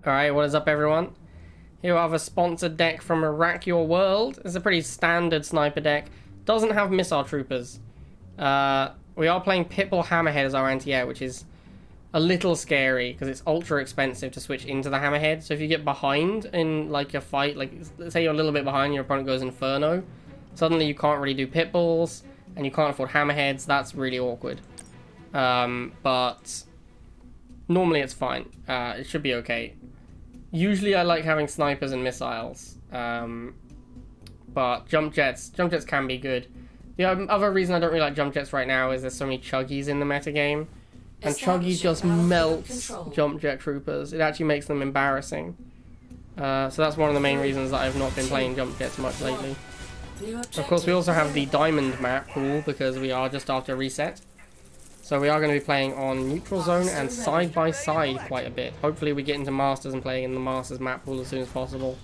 Alright, what is up everyone? Here we have a sponsored deck from RakYourWorld. It's a pretty standard sniper deck. Doesn't have missile troopers. We are playing Pitbull Hammerhead as our anti-air, which is a little scary because it's ultra expensive to switch into the Hammerhead. So if you get behind in like a fight, like let's say you're a little bit behind, your opponent goes Inferno, suddenly you can't really do Pitbulls and you can't afford Hammerheads. That's really awkward. But normally it's fine. It should be okay. Usually I like having snipers and missiles, but jump jets can be good. The other reason I don't really like jump jets right now is there's so many chuggies in the metagame, and chuggy just melts jump jet troopers. It actually makes them embarrassing. So that's one of the main reasons that I've not been playing jump jets much lately. Of course, we also have the diamond map pool because we are just after reset. So we are going to be playing on neutral zone and side by side quite a bit. Hopefully we get into masters and playing in the masters map pool as soon as possible.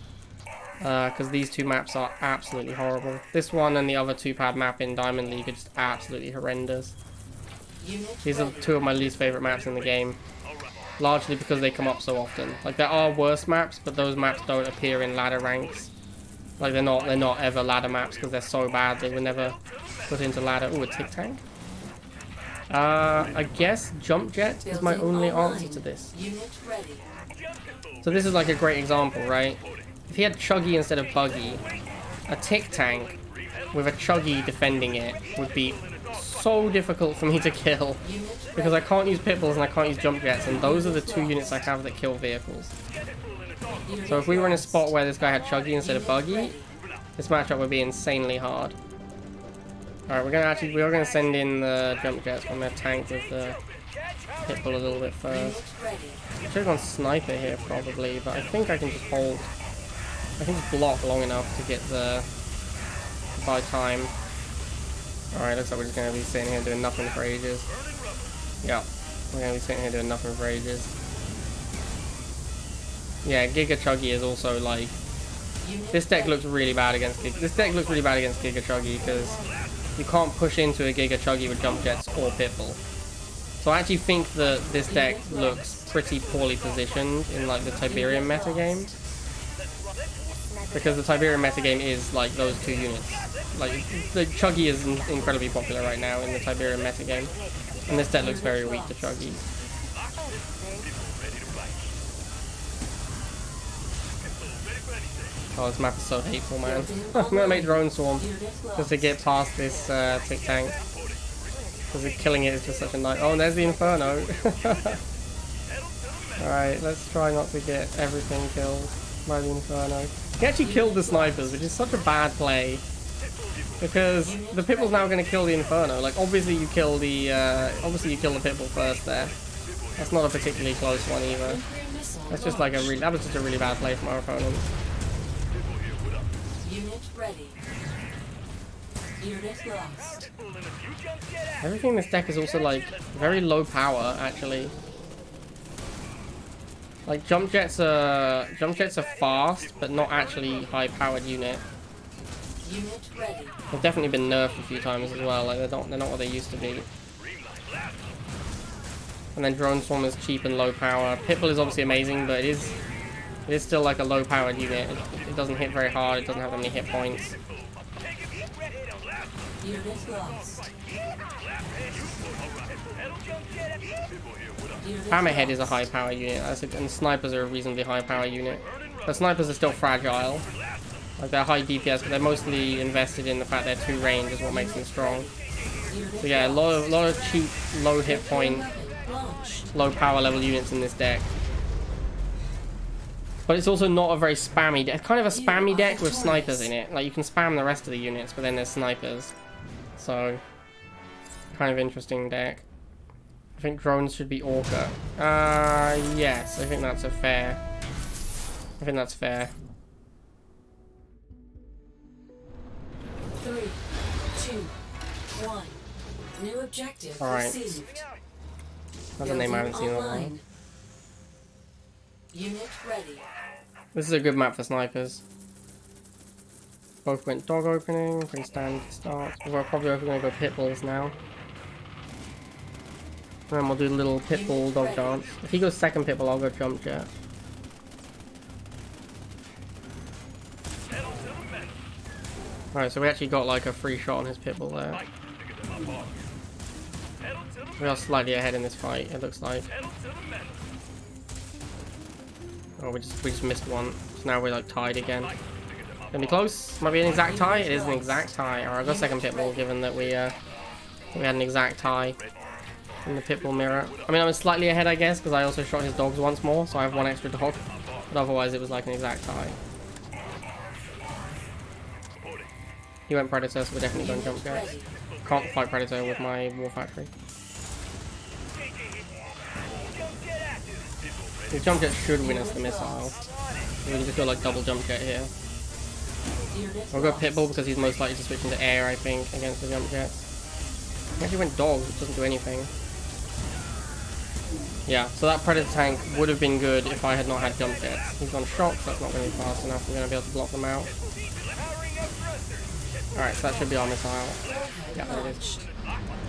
Because these two maps are absolutely horrible. This one and the other 2-pad map in Diamond League are just absolutely horrendous. These are two of my least favourite maps in the game. Largely because they come up so often. Like there are worse maps, but those maps don't appear in ladder ranks. Like they're not ever ladder maps because they're so bad they were never put into ladder. Ooh, a tick tank. I guess jump jet is my only answer to this. So this is like a great example, right? If he had chuggy instead of buggy, a tick tank with a chuggy defending it would be so difficult for me to kill because I can't use pitbulls and I can't use jump jets, and those are the two units I have that kill vehicles. So if we were in a spot where this guy had chuggy instead of buggy, this matchup would be insanely hard. Alright, we are gonna send in the jump jets. I'm gonna tank with the pitbull a little bit first. I should have gone sniper here probably, but I think I can just hold. I can just block long enough to get the buy time. Alright, looks like we're just gonna be sitting here doing nothing for ages. Yeah, we're gonna be sitting here doing nothing for ages. Yeah, Giga Chuggy is also like, this deck looks really bad against Giga Chuggy because you can't push into a Giga Chuggy with jump jets or pitbull. So I actually think that this deck looks pretty poorly positioned in like the Tiberium metagame. Because the Tiberium metagame is like those two units. Like the Chuggy is incredibly popular right now in the Tiberium metagame. And this deck looks very weak to Chuggy. Oh, this map is so hateful, man. I'm gonna make Drone Swarm just to get past this tick tank. Because killing it is just such a night. Oh, and there's the Inferno. Alright, let's try not to get everything killed by the Inferno. He actually killed the snipers, which is such a bad play. Because the Pitbull's now gonna kill the Inferno. Like, obviously you kill the Pitbull first there. That's not a particularly close one either. That's just like that was just a really bad play from our opponent. Ready. Unit lost. Everything in this deck is also like very low power actually. Like jump jets are fast but not actually high powered unit. Unit ready. They've definitely been nerfed a few times as well. Like they're not what they used to be. And then Drone Swarm is cheap and low power. Pitbull is obviously amazing, but it is still like a low powered unit. It doesn't hit very hard, it doesn't have that many hit points. Hammerhead is a high power unit, and snipers are a reasonably high power unit. But snipers are still fragile. Like they're high DPS, but they're mostly invested in the fact they're 2 range is what makes them strong. So yeah, a lot of cheap, low hit point, low power level units in this deck. But it's also not a very spammy deck. It's kind of a spammy deck with snipers in it. Like, you can spam the rest of the units, but then there's snipers. So, kind of interesting deck. I think drones should be Orca. Yes, I think that's fair. I think that's fair. 3, 2, 1. New objective received. That's a name I haven't seen in a while. Unit ready. This is a good map for snipers. Both went dog opening, pretty standard start. We're probably going to go pitbulls now. And then we'll do a little pitbull dog dance. If he goes second pitbull, I'll go jump jet. Alright, so we actually got like a free shot on his pitbull there. We are slightly ahead in this fight, it looks like. Oh, we just missed one. So now we're like tied again. Gonna be close. Might be an exact tie. It is an exact tie. Alright, I'll go second pitbull, given that we had an exact tie in the pitbull mirror. I mean, I'm slightly ahead, I guess, because I also shot his dogs once more, so I have one extra dog. But otherwise, it was like an exact tie. He went Predator, so we're definitely going jump jets. Can't fight Predator with my War Factory. The jump jet should win us the missile. We can just go like double jump jet here. We'll go pitbull because he's most likely to switch into air, I think, against the jump jets. He actually went dogs, which doesn't do anything. Yeah, so that Predator tank would have been good if I had not had jump jets. He's gone shocks, that's not going to be fast enough. We're going to be able to block them out. Alright, so that should be our missile. Yeah, there it is.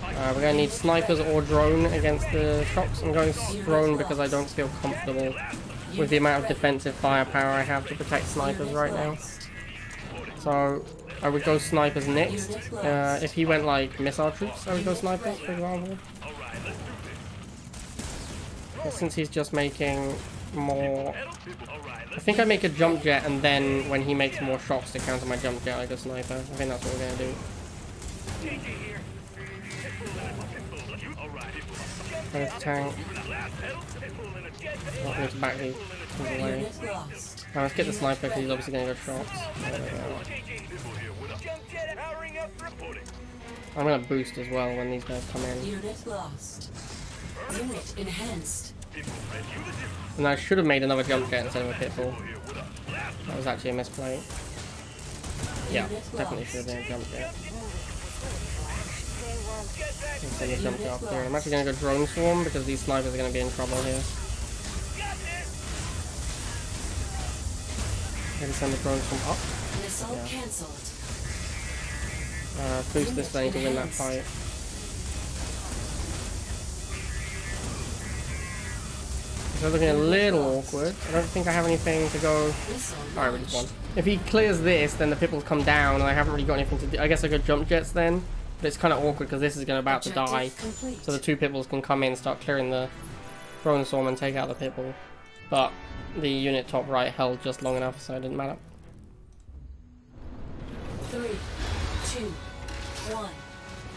We're going to need snipers or drone against the shocks. I'm going drone because I don't feel comfortable with the amount of defensive firepower I have to protect snipers right now. So I would go snipers next. If he went like missile troops, I would go snipers, for example. But since he's just making more... I think I make a jump jet, and then when he makes more shots to counter my jump jet, I go sniper. I think that's what we're going to do. There's the tank. Oh, I need to back these away. Now let's get the sniper because he's obviously going to go shots. I'm going to boost as well when these guys come in. Unit lost. Unit enhanced. And I should have made another jump jet instead of a pitbull. That was actually a misplay. Yeah, definitely should have been a jump jet. Send the jump jet up there. I'm actually going to go drone swarm because these snipers are going to be in trouble here. Maybe send the drone swarm up. Yeah. Boost this thing to win that fight. It's looking a little awkward. I don't think I have anything to go... Alright, we just won. If he clears this, then the pitbulls come down, and I haven't really got anything to do. I guess I go jump jets then. But it's kind of awkward because this is about to die. So the two pitbulls can come in, start clearing the drone swarm and take out the pitbull. But the unit top right held just long enough, so it didn't matter. 3, 2, 1.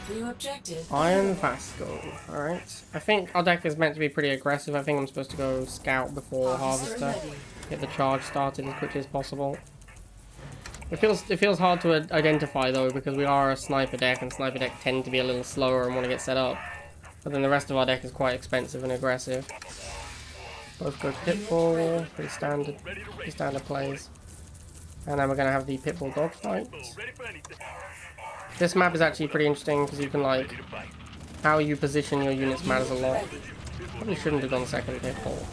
New objective. Iron Vasco. Alright. I think our deck is meant to be pretty aggressive. I think I'm supposed to go scout before Harvester. Get the charge started as quickly as possible. It feels hard to identify though, because we are a sniper deck, and sniper deck tend to be a little slower and want to get set up. But then the rest of our deck is quite expensive and aggressive. Both go pitbull, pretty standard plays. And then we're going to have the pitbull dog fight. This map is actually pretty interesting because you can like, how you position your units matters a lot. Probably shouldn't have gone second pitbull.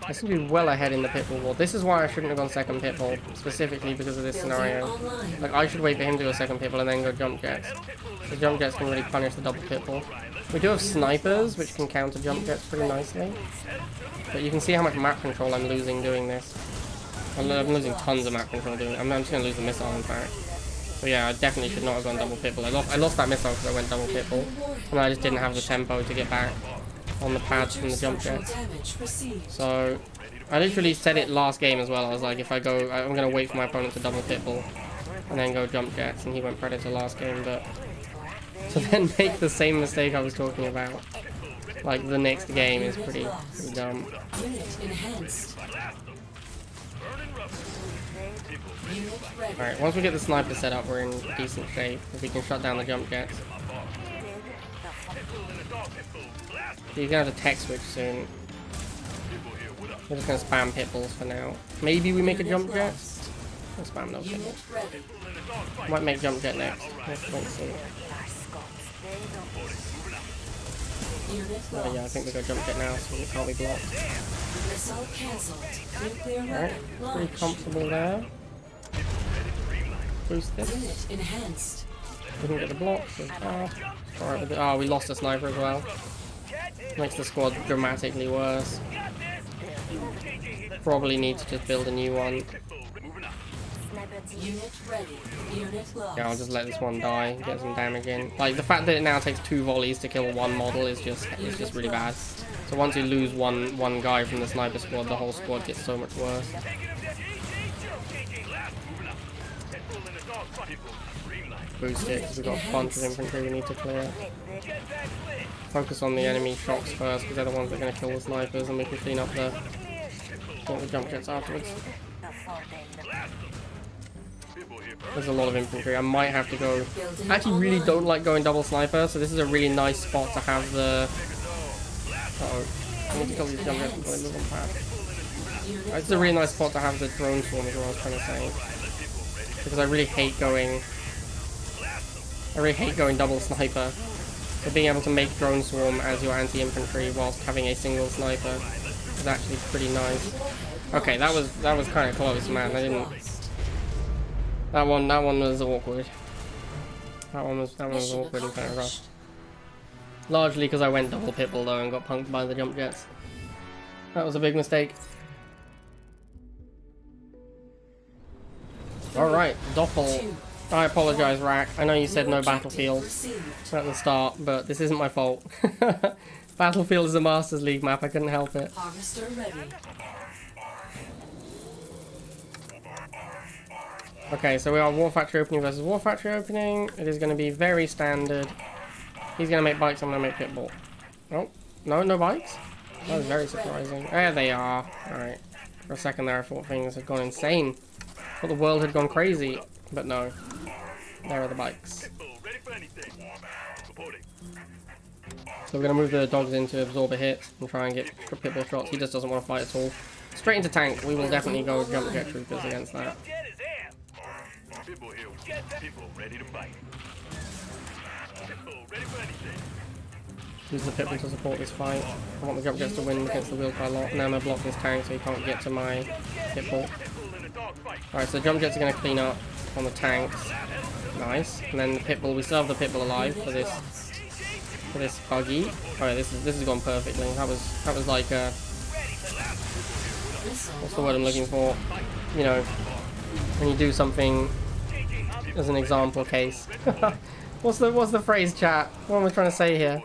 I seem to be well ahead in the pitbull war. This is why I shouldn't have gone second pitbull, specifically because of this scenario. Like, I should wait for him to go second pitbull and then go jump jets. The jump jets can really punish the double pitbull. We do have snipers, which can counter jump jets pretty nicely. But you can see how much map control I'm losing doing this. I'm losing tons of map control doing it. I'm just going to lose the missile, in fact. So yeah, I definitely should not have gone double pitbull. I lost that missile because I went double pitbull. And I just didn't have the tempo to get back on the pads from the jump jets. So I literally said it last game as well. I was like, if I go, I'm going to wait for my opponent to double pitbull and then go jump jets. And he went Predator last game, but to then make the same mistake I was talking about, like the next game, is pretty dumb. Alright, once we get the sniper set up, we're in decent shape. If we can shut down the jump jets. You're gonna have to tech switch soon. We're just gonna spam pitbulls for now. Maybe we make a jump jet? Let's spam those pitbulls. Might make jump jet next. Let's see. Oh yeah, I think we go jump jet now, so we can't be blocked. Alright, pretty comfortable there. Boost this. We can get the block, so fast. Alright, oh, we lost a sniper as well. Makes the squad dramatically worse. Probably need to just build a new one. Unit ready. Unit lost. Yeah, I'll just let this one die and get some damage in. Like, the fact that it now takes 2 volleys to kill one model is just really bad. So once you lose one guy from the sniper squad, the whole squad gets so much worse. Boost it, because we've got a bunch of infantry we need to clear. Focus on the enemy shocks first, because they're the ones that are going to kill the snipers, and we can clean up the jump jets afterwards. There's a lot of infantry. I might have to go... I actually really don't like going double sniper, so this is a really nice spot to have the... Uh-oh. I need to kill these jump jets before they move on past. It's a really nice spot to have the drone swarm, is what I was trying to say. Because I really hate going double sniper. So being able to make drone swarm as your anti-infantry whilst having a single sniper is actually pretty nice. Okay, that was kind of close, man. I didn't. That one was awkward. That one was awkward and kind of rough. Largely because I went double pitbull though and got punked by the jump jets. That was a big mistake. Alright, Doppel. I apologize, Rak. I know you said no battlefield at the start, but this isn't my fault. Battlefield is a Masters League map, I couldn't help it. Harvester ready. Okay, so we are War Factory opening versus War Factory opening. It is going to be very standard. He's going to make bikes, I'm going to make pitbull. Oh, no bikes? That was very surprising. There they are. Alright. For a second there I thought things had gone insane. I thought the world had gone crazy. But no. There are the bikes. So we're going to move the dogs in to absorb a hit and try and get pitbull shots. He just doesn't want to fight at all. Straight into tank. We will definitely go jump jet troopers against that. Use the pitbull to support this fight. I want the jump jets to win against the wheel quite a lot. Now I'm going to block this tank so he can't get to my pitbull. Alright, so jump jets are going to clean up on the tanks. Nice. And then the pitbull, we still have the pitbull alive for this buggy. Alright, this has gone perfectly. That was like what's the word I'm looking for? You know, when you do something as an example case. What's the phrase, chat? What am I trying to say here?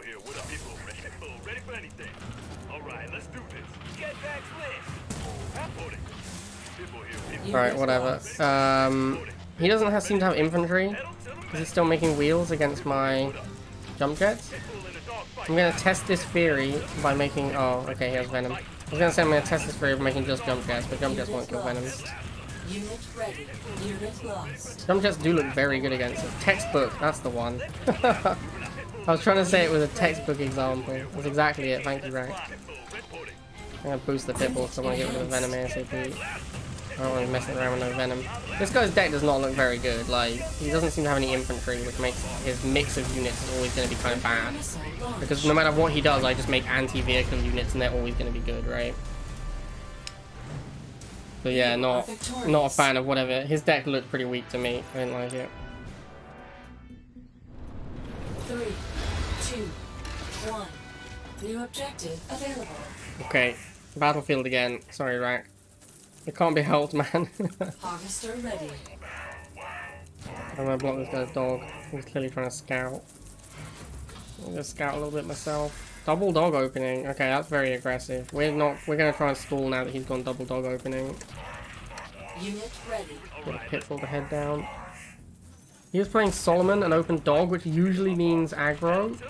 Alright, whatever. He doesn't seem to have infantry, because he's still making wheels against my jump jets. I'm going to test this theory by making... Oh, okay, he has venom. I was going to say I'm going to test this theory by making just jump jets, but jump jets won't kill venoms. Unit ready. Unit lost. Jump jets do look very good against it. Textbook, that's the one. I was trying to say it was a textbook example. That's exactly it, thank you, Rak. I'm going to boost the pitbull because I want to get rid of the venom ASAP. I don't want to be messing around with no venom. This guy's deck does not look very good. Like, he doesn't seem to have any infantry, which makes his mix of units is always going to be kind of bad. Because no matter what he does, I just make anti-vehicle units and they're always going to be good, right? But yeah, not a fan of whatever. His deck looked pretty weak to me. I didn't like it. 3, 2, 1. New objective available. Okay, battlefield again. Sorry, Rak. It can't be helped, man. Harvester ready. I'm gonna block this guy's dog. He's clearly trying to scout. I'm gonna scout a little bit myself. Double dog opening. Okay, that's very aggressive. We're gonna try and stall now that he's gone double dog opening. Unit ready. Get a pitbull to head down. He was playing Solomon and open dog, which usually means aggro.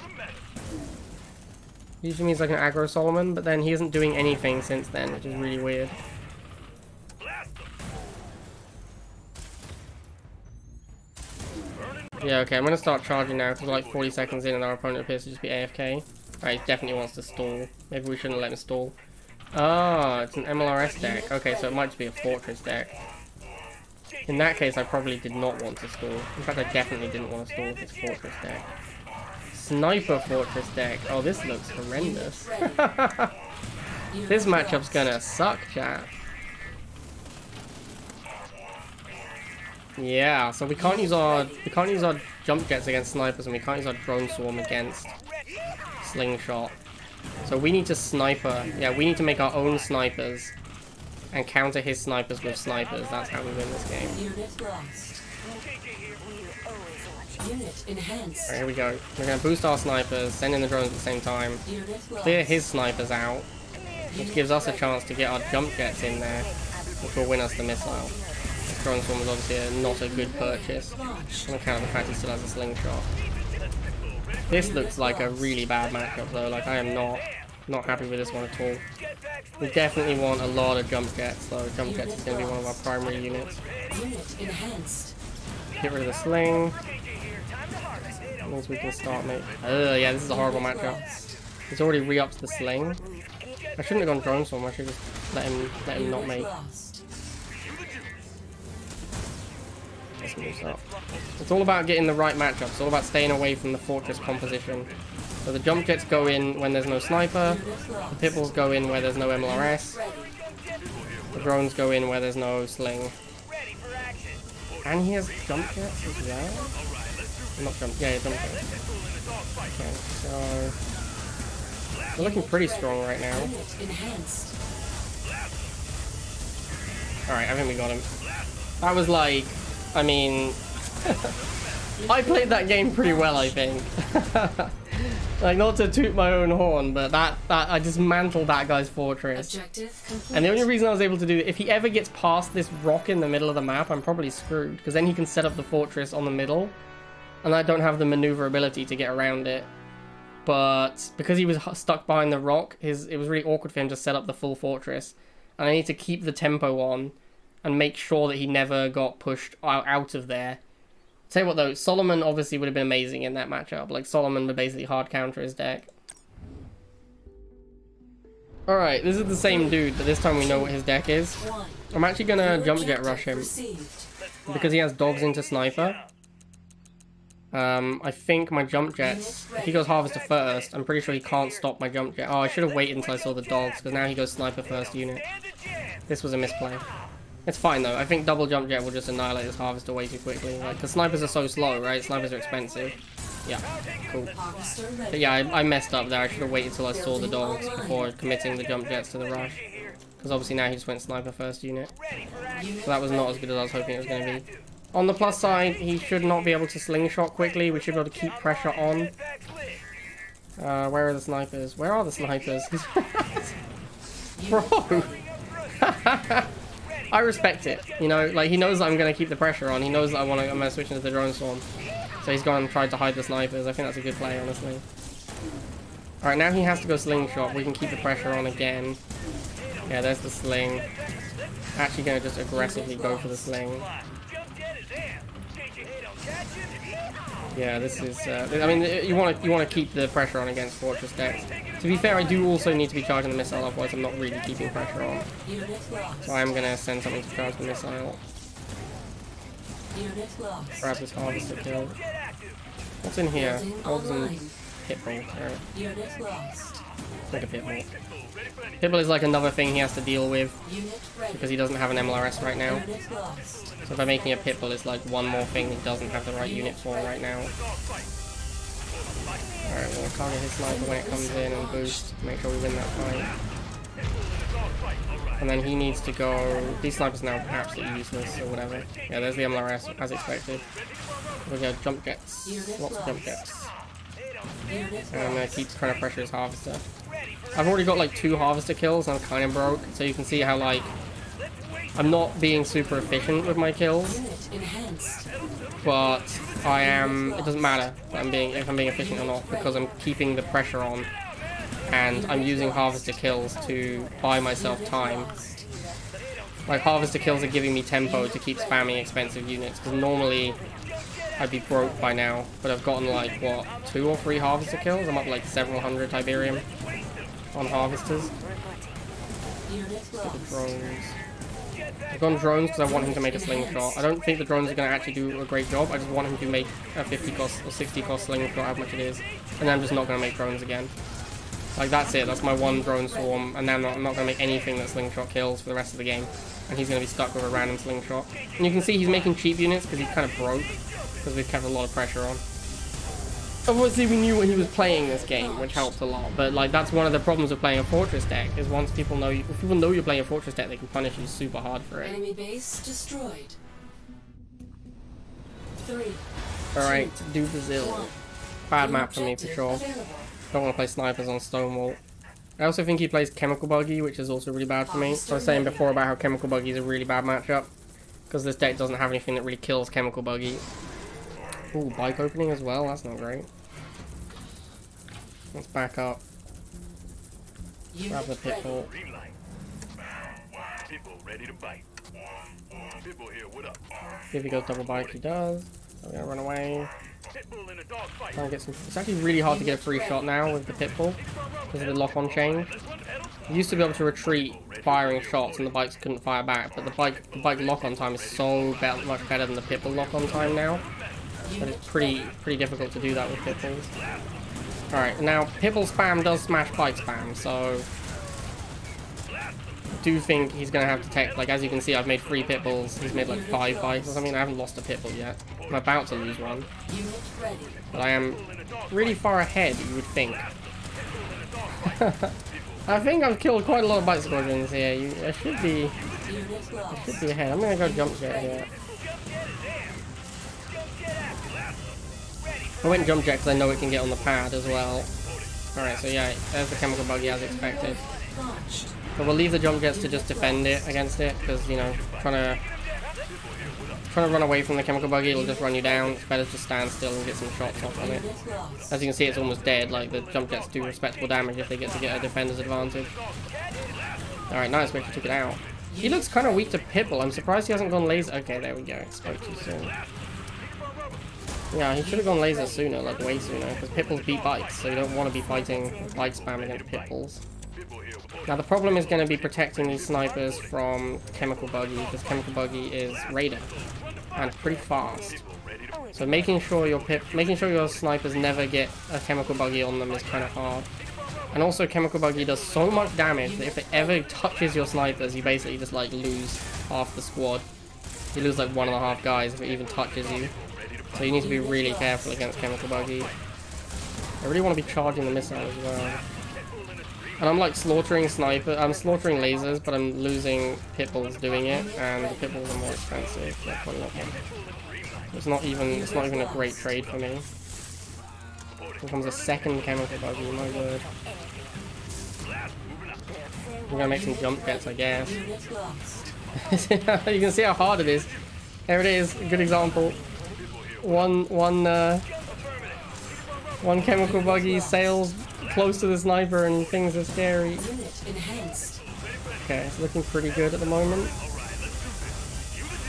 Usually means like an aggro Solomon, but then he isn't doing anything since then, which is really weird. Yeah, okay, I'm gonna start charging now because we're like 40 seconds in and our opponent appears to just be AFK. Alright, he definitely wants to stall. Maybe we shouldn't let him stall. Ah, it's an MLRS deck. Okay, so it might just be a fortress deck. In that case, I probably did not want to stall. In fact, I definitely didn't want to stall with this fortress deck. Sniper fortress deck. Oh, this looks horrendous. This matchup's gonna suck, chat. Yeah, so we can't use our jump jets against snipers, and we can't use our drone swarm against slingshot. So we need to sniper. Yeah, we need to make our own snipers and counter his snipers with snipers. That's how we win this game. Unit lost. Unit enhanced. Alright, here we go. We're going to boost our snipers, send in the drones at the same time, Unit lost. clear his snipers out, which gives us a chance to get our jump jets in there, which will win us the missile. This drone swarm is obviously not a good purchase, on account of the fact he still has a slingshot. This looks like a really bad matchup though, like I am not happy with this one at all. We definitely want a lot of jump jets, so jump jets is going to be one of our primary units. Unit enhanced. Get rid of the sling. That means we can start making... yeah, this is a horrible matchup. He's already re-upped the sling. I shouldn't have gone drone swarm, I should just let him not make. This moves up. It's all about getting the right matchup. It's all about staying away from the fortress composition. So the jump jets go in when there's no sniper, the pit bulls go in where there's no MLRS, the drones go in where there's no sling. And he has jump jets as well? Not jump, yeah, jump jets. Okay, so... We're looking pretty strong right now. Alright, I think we got him. That was like... I mean... I played that game pretty well, I think. Like, not to toot my own horn, but that I dismantled that guy's fortress. And the only reason I was able to do it, if he ever gets past this rock in the middle of the map, I'm probably screwed, because then he can set up the fortress on the middle, and I don't have the maneuverability to get around it. But because he was stuck behind the rock, it was really awkward for him to set up the full fortress, and I need to keep the tempo on and make sure that he never got pushed out of there. Tell you what though, Solomon obviously would have been amazing in that matchup. Like, Solomon would basically hard counter his deck. Alright, this is the same dude, but this time we know what his deck is. I'm actually gonna jump jet rush him, because he has dogs into sniper. I think my jump jets, if he goes harvester first, I'm pretty sure he can't stop my jump jet. Oh, I should have waited until I saw the dogs, because now he goes sniper first unit. This was a misplay. It's fine though. I think double jump jet will just annihilate this harvester way too quickly. Like, the snipers are so slow, right? Snipers are expensive. Yeah, cool. But yeah, I messed up there. I should have waited till I saw the dogs before committing the jump jets to the rush. Because obviously now he just went sniper first unit. So that was not as good as I was hoping it was going to be. On the plus side, he should not be able to slingshot quickly. We should be able to keep pressure on. Where are the snipers? Where are the snipers? Bro! I respect it, you know, like, he knows that I'm going to keep the pressure on. He knows that I'm going to switch into the drone swarm. So he's gone and tried to hide the snipers. I think that's a good play, honestly. Alright, now he has to go slingshot. We can keep the pressure on again. Yeah, there's the sling. Actually going to just aggressively go for the sling. Yeah, this is... I mean, you want to keep the pressure on against fortress decks. To be fair, I do also need to be charging the missile, otherwise I'm not really keeping pressure on. So I am going to send something to charge the missile. Grab this harvester kill. What's in here? Odds and Pitbull. Alright. Like a Pitbull. Pitbull is like another thing he has to deal with, because he doesn't have an MLRS right now. So by making a Pitbull, it's like one more thing he doesn't have the right unit for right now. Alright, we'll target his sniper when it comes in and boost to make sure we win that fight. And then he needs to go... These snipers now are absolutely useless or whatever. Yeah, there's the MLRS, as expected. We go jump jets. Lots of jump jets. And I'm going to keep trying to pressure his harvester. I've already got like 2 harvester kills and I'm kind of broke, so you can see how like I'm not being super efficient with my kills, but I am. It doesn't matter if I'm being efficient or not, because I'm keeping the pressure on and I'm using harvester kills to buy myself time. Like, harvester kills are giving me tempo to keep spamming expensive units, because normally I'd be broke by now, but I've gotten like, what, 2 or 3 harvester kills? I'm up like several hundred Tiberium on harvesters. Drones. I've gone drones because I want him to make a slingshot. I don't think the drones are going to actually do a great job. I just want him to make a 50 cost or 60 cost slingshot, how much it is, and then I'm just not going to make drones again. Like, that's it. That's my one drone swarm, and then I'm not going to make anything that slingshot kills for the rest of the game. And he's going to be stuck with a random slingshot. And you can see he's making cheap units because he's kind of broke, because we've kept a lot of pressure on. Obviously, we knew when he was playing this game, which helped a lot. But like, that's one of the problems with playing a fortress deck. Is once people know you, if people know you're playing a fortress deck, they can punish you super hard for it. Enemy base destroyed. 3. All right, do Brazil. 1. Bad map for me for sure. Available. Don't want to play snipers on Stonewall. I also think he plays Chemical Buggy, which is also really bad for me. So I was saying before about how Chemical Buggy is a really bad matchup. Because this deck doesn't have anything that really kills Chemical Buggy. Ooh, bike opening as well, that's not great. Let's back up. Grab the Pitbull. If he goes double bike, he does. So we're gonna run away. Try and get some. It's actually really hard to get a free shot now with the Pitbull because of the lock-on change. You used to be able to retreat firing shots and the bikes couldn't fire back, but the bike lock-on time is so much better than the Pitbull lock-on time now. But it's pretty difficult to do that with Pitbulls. Alright, now Pitbull spam does smash bike spam, so I do think he's gonna have to take, like, as you can see, I've made 3 Pitbulls, he's made like 5 bikes or something. I haven't lost a Pitbull yet. I'm about to lose one. But I am really far ahead, you would think. I think I've killed quite a lot of bike squadrons here. I should be ahead. I'm gonna go jump jet here. I went jump jet because I know it can get on the pad as well. Alright, so yeah, there's the Chemical Buggy as expected. But we'll leave the jump jets to just defend it against it, because, you know, trying to run away from the Chemical Buggy, it'll just run you down. It's better to stand still and get some shots off on it. As you can see, it's almost dead. Like, the jump jets do respectable damage if they get a defender's advantage. Alright, nice, we actually took it out. He looks kind of weak to Pitbull. I'm surprised he hasn't gone laser. Okay, there we go. Spoke too soon. Yeah, he should have gone laser sooner, like way sooner, because Pitbulls beat bikes, so you don't want to be fighting bike spam against Pitbulls. Now the problem is going to be protecting these snipers from Chemical Buggy, because Chemical Buggy is Raider and pretty fast. So making sure your snipers never get a Chemical Buggy on them is kind of hard. And also Chemical Buggy does so much damage that if it ever touches your snipers, you basically just like lose half the squad. You lose like 1.5 guys if it even touches you. So you need to be really careful against Chemical Buggy. I really want to be charging the missile as well. And I'm like slaughtering lasers, but I'm losing Pitbulls doing it, and the Pitbulls are more expensive. It's not even a great trade for me. Here comes a second Chemical Buggy, my word. I'm gonna make some jump jets, I guess. You can see how hard it is. There it is, a good example. One Chemical Buggy sails close to the sniper and things are scary. Okay, it's looking pretty good at the moment.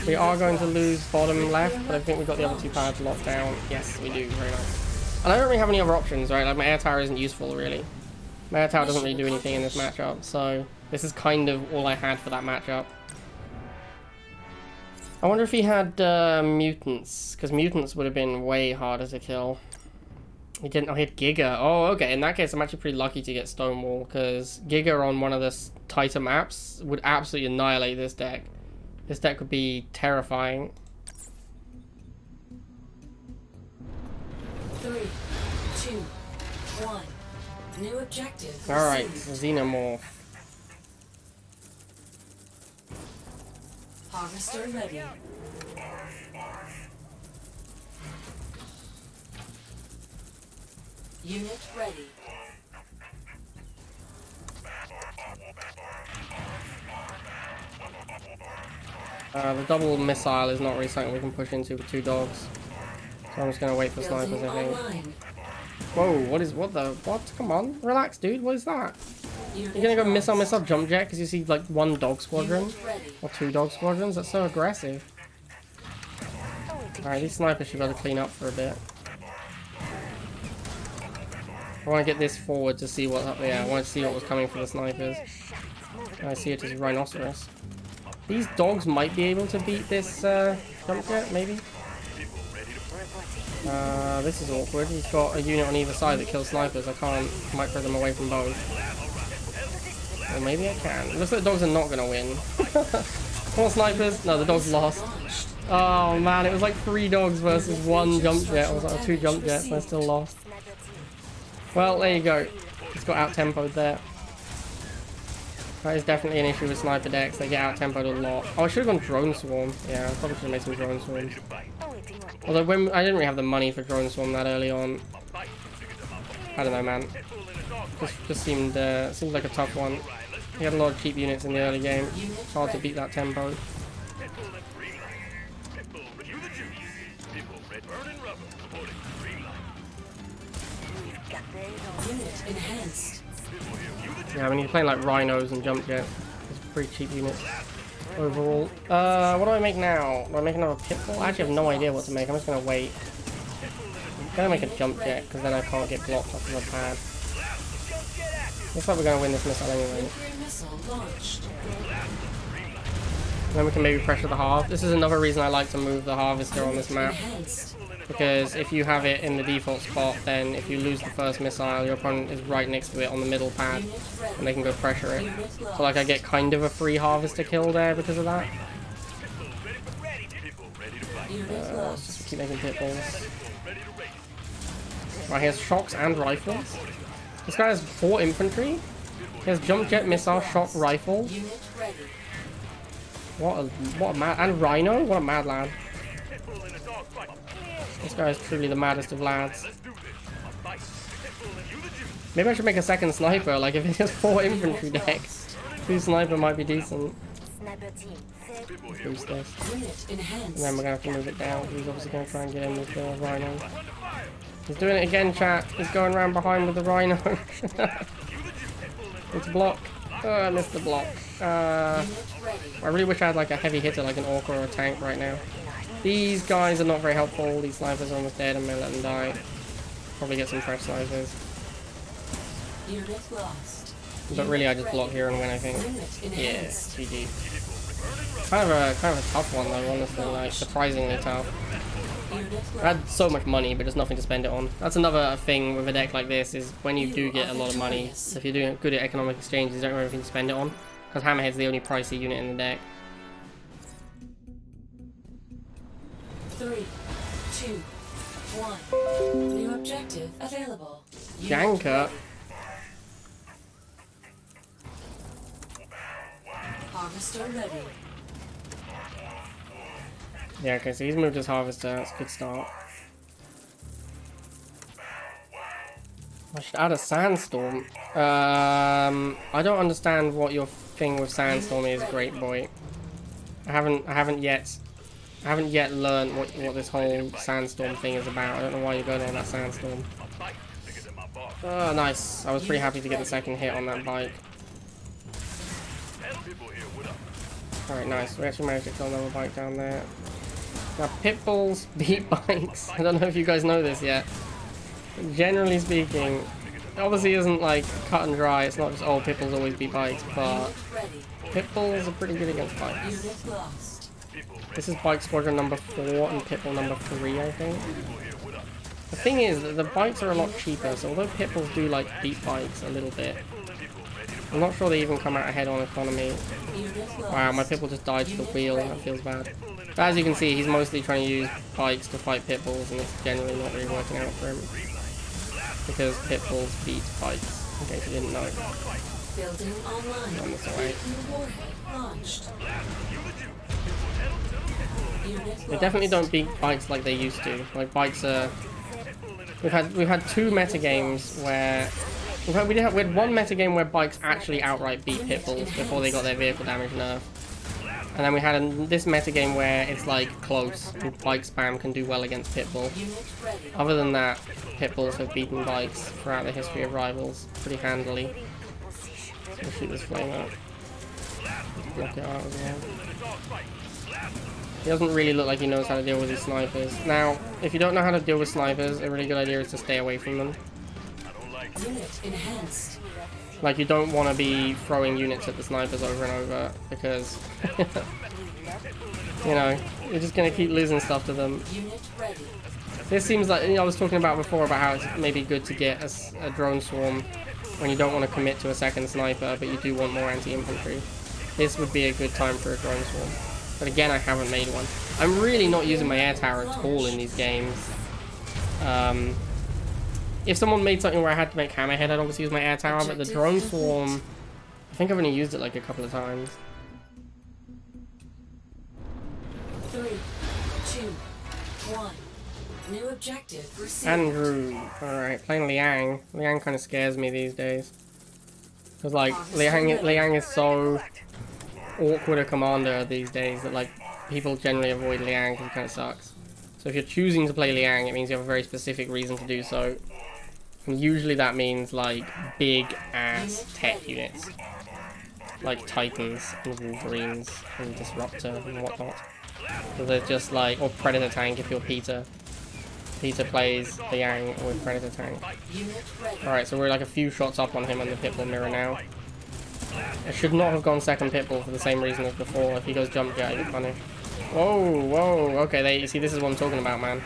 We are going to lose bottom left, but I think we've got the other 2 pads locked down. Yes, we do. Very nice. And I don't really have any other options, right? Like, my air tower isn't useful, really. My air tower doesn't really do anything in this matchup, so this is kind of all I had for that matchup. I wonder if he had mutants, because mutants would have been way harder to kill. He didn't. Oh, he had Giga. Oh, okay. In that case, I'm actually pretty lucky to get Stonewall, because Giga on one of the tighter maps would absolutely annihilate this deck. This deck would be terrifying. 3, 2, 1. New objective. All right, Xenomorph. Harvester ready. Unit ready. The double missile is not really something we can push into with 2 dogs. So I'm just gonna wait for snipers, I think. Whoa, what? Come on, relax, dude. What is that? You're gonna go missile, jump jet because you see like 1 dog squadron or 2 dog squadrons? That's so aggressive. Alright, these snipers should be able to clean up for a bit. I want to get this forward to see what's up there. I want to see what was coming for the snipers. And I see it as a rhinoceros. These dogs might be able to beat this jump jet, maybe. This is awkward. He's got a unit on either side that kills snipers. I can't micro them away from both. Or maybe I can. It looks like the dogs are not going to win. Come on, snipers. No, the dogs lost. Oh man, it was like 3 dogs versus 1 jump jet. I was like 2 jump jets and I still lost. Well, there you go. Just got out-tempoed there. That is definitely an issue with sniper decks. They get out-tempoed a lot. Oh, I should have gone drone swarm. Yeah, I probably should have made some drone swarms. Although when I didn't really have the money for drone swarm that early on. I don't know, man. Just seemed like a tough one. He had a lot of cheap units in the early game. It's hard to beat that tempo. Yeah, I mean, you're playing like rhinos and jump jets. It's pretty cheap units overall. What do I make now? Do I make another pitbull? I actually have no idea what to make. I'm just gonna wait. I'm gonna make a jump jet because then I can't get blocked off of a pad. Looks like we're gonna win this missile anyway. And then we can maybe pressure the halve. This is another reason I like to move the harvester on this map. Because if you have it in the default spot, then if you lose the first missile, your opponent is right next to it on the middle pad, and they can go pressure it. So like I get kind of a free harvester kill there because of that. Let's just keep making pitbulls. Right, he has shocks and rifles. This guy has 4 infantry. He has jump jet, missile, shock, rifle. What a mad, and rhino. What a mad lad. This guy is truly the maddest of lads. Maybe I should make a second sniper. Like if he has 4 infantry deck, 2 sniper might be decent. Boost this. And then we're gonna have to move it down. He's obviously gonna try and get in with the rhino. He's doing it again, chat. He's going around behind with the rhino. It's a block. Oh, I missed the block. I really wish I had like a heavy hitter, like an orc or a tank right now. These guys are not very helpful. These snipers are almost dead. I'm gonna let them die. Probably get some fresh snipers. But really, I just block here and win, I think. Yeah, GG. Kind of a tough one though, honestly. Like surprisingly tough. I had so much money, but there's nothing to spend it on. That's another thing with a deck like this, is when you do get a lot of money, if you're doing good at economic exchanges, you don't have anything to spend it on. Because Hammerhead's the only pricey unit in the deck. 3, 2, 1. New objective available. Janker. Harvester ready. Yeah, okay, so he's moved his harvester. That's a good start. I should add a sandstorm. I don't understand what your thing with sandstorm is, great boy. I haven't yet learned what this whole sandstorm thing is about. I don't know why you're going on that sandstorm. Oh, nice. I was pretty happy to get the second hit on that bike. Alright, nice. We actually managed to kill another bike down there. Now, pitbulls beat bikes. I don't know if you guys know this yet. Generally speaking, it obviously isn't like cut and dry. It's not just, oh, pitbulls always beat bikes, but pitbulls are pretty good against bikes. This is bike squadron number 4 and pitbull number 3, I think. The thing is that the bikes are a lot cheaper, so although pitbulls do like beat bikes a little bit, I'm not sure they even come out ahead on economy. Wow, my pitbull just died to the wheel. That feels bad. But as you can see, he's mostly trying to use bikes to fight pitbulls, and it's generally not really working out for him. Because pitbulls beat bikes, in case you didn't know. Building online. On this way. Launched. They definitely don't beat bikes like they used to. Like bikes are. We've had 2 metagames where. We had 1 metagame where bikes actually outright beat pitbulls before they got their vehicle damage nerfed. And then we had this metagame where it's like close, and bike spam can do well against pitbull. Other than that, pitbulls have beaten bikes throughout the history of Rivals pretty handily. So we'll shoot this flame up. Block it out as well. He doesn't really look like he knows how to deal with his snipers. Now, if you don't know how to deal with snipers, a really good idea is to stay away from them. Unit enhanced. Like, you don't want to be throwing units at the snipers over and over, because, you know, you're just going to keep losing stuff to them. Unit ready. This seems like, I was talking about before about how it's maybe good to get a drone swarm when you don't want to commit to a second sniper, but you do want more anti-infantry. This would be a good time for a drone swarm. But again, I haven't made one. I'm really not using my air tower at all in these games. If someone made something where I had to make Hammerhead, I'd obviously use my air tower, but the drone swarm, I think I've only used it like a couple of times. 3, 2, 1. New objective received. Andrew. Alright, playing Liang. Liang kind of scares me these days. Because, like, Liang is so awkward a commander these days that, like, people generally avoid Liang because he kind of sucks. So if you're choosing to play Liang, it means you have a very specific reason to do so. And usually that means, like, big-ass tech units. Like Titans and Wolverines and Disruptor and whatnot. So they're just like, or Predator Tank if you're Peter. Peter plays Liang with Predator Tank. Alright, so we're like a few shots up on him on the Pitbull mirror now. I should not have gone second Pitbull for the same reason as before. If he goes jump jet, I get punished. Whoa, whoa, okay, you see, this is what I'm talking about, man.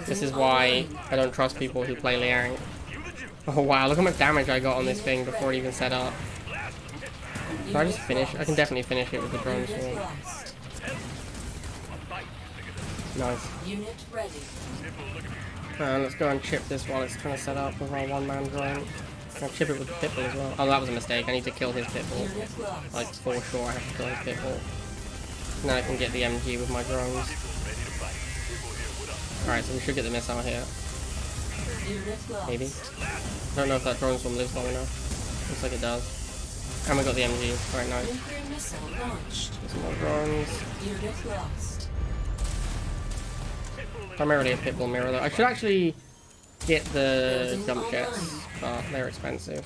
This is why I don't trust people who play Liang. Oh wow, look how much damage I got on this thing before it even set up. Can I just finish? I can definitely finish it with the drone swarm. Nice. Unit ready. Let's go and chip this while it's trying to set up with our one-man drone. I'll chip it with the Pitbull as well. Oh, that was a mistake. I need to kill his Pitbull. Like, for sure I have to kill his Pitbull. Now I can get the MG with my drones. Alright, so we should get the missile here. Maybe. I don't know if that drone swarm lives long enough. Looks like it does. And we got the MG. Very nice. Some more drones. Primarily a Pitbull mirror though. I should actually get the jump jets, but they're expensive.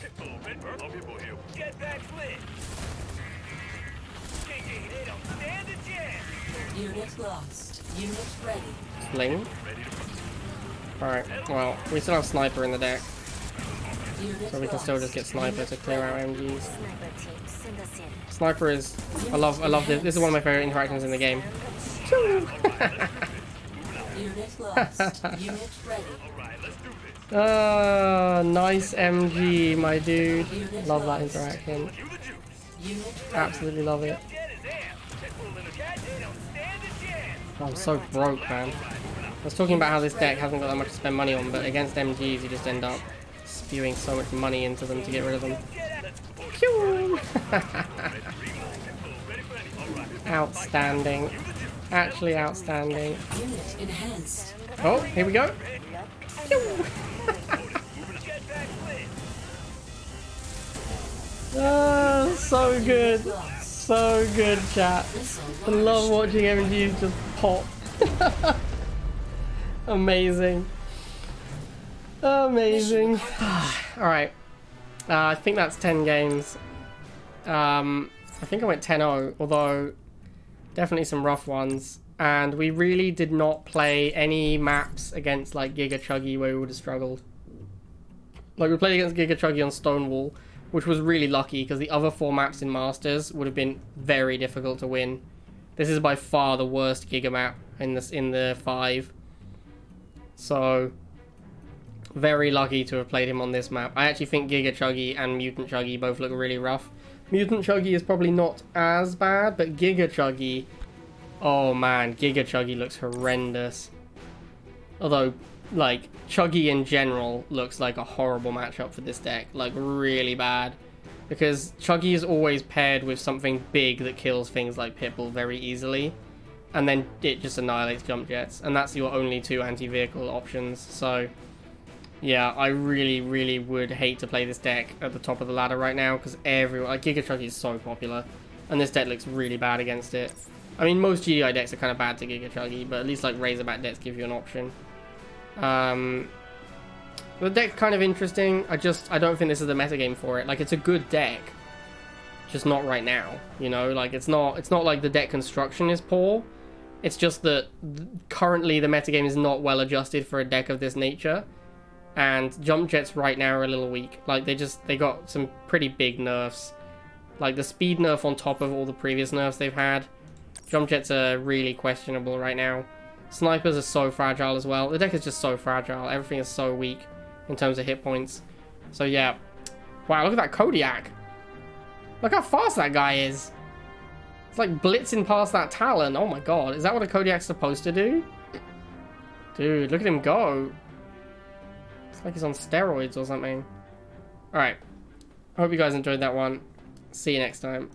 Unit lost. Unit ready. Sling. Alright, well, we still have Sniper in the deck. So we can still just get Sniper to clear out MGs. Sniper is... I love this. This is one of my favorite interactions in the game. Unit lost. Unit ready. Nice MG, my dude. Love that interaction. Absolutely love it. Oh, I'm so broke, man. I was talking about how this deck hasn't got that much to spend money on, but against MGs you just end up spewing so much money into them to get rid of them. Pew! Outstanding. Actually outstanding. Unit enhanced. Oh, here we go. Oh, so good. So good, chat. I love watching MGs just pop. Amazing. Amazing. Alright. I think that's 10 games. I think I went 10-0, although definitely some rough ones. And we really did not play any maps against like Giga Chuggy where we would have struggled. Like we played against Giga Chuggy on Stonewall, which was really lucky because the other 4 maps in Masters would have been very difficult to win. This is by far the worst Giga map in the 5. So very lucky to have played him on this map. I actually think Giga Chuggy and Mutant Chuggy both look really rough. Mutant Chuggy is probably not as bad, but Giga Chuggy, oh man, Giga Chuggy looks horrendous. Although, like, Chuggy in general looks like a horrible matchup for this deck. Like, really bad. Because Chuggy is always paired with something big that kills things like Pitbull very easily. And then it just annihilates jump jets. And that's your only 2 anti-vehicle options. So, yeah, I really, really would hate to play this deck at the top of the ladder right now. Because everyone, like, Giga Chuggy is so popular. And this deck looks really bad against it. I mean, most GDI decks are kind of bad to Giga Chuggy, but at least, like, Razorback decks give you an option. The deck's kind of interesting. I don't think this is the metagame for it. Like, it's a good deck, just not right now, you know? Like, it's not like the deck construction is poor. It's just that currently the metagame is not well adjusted for a deck of this nature. And jump jets right now are a little weak. Like, they got some pretty big nerfs. Like, the speed nerf on top of all the previous nerfs they've had. Jump jets are really questionable right now. Snipers are so fragile as well. The deck is just so fragile. Everything is so weak in terms of hit points. So yeah. Wow, look at that Kodiak. Look how fast that guy is. It's like blitzing past that Talon. Oh my god. Is that what a Kodiak's supposed to do? Dude, look at him go. It's like he's on steroids or something. Alright. I hope you guys enjoyed that one. See you next time.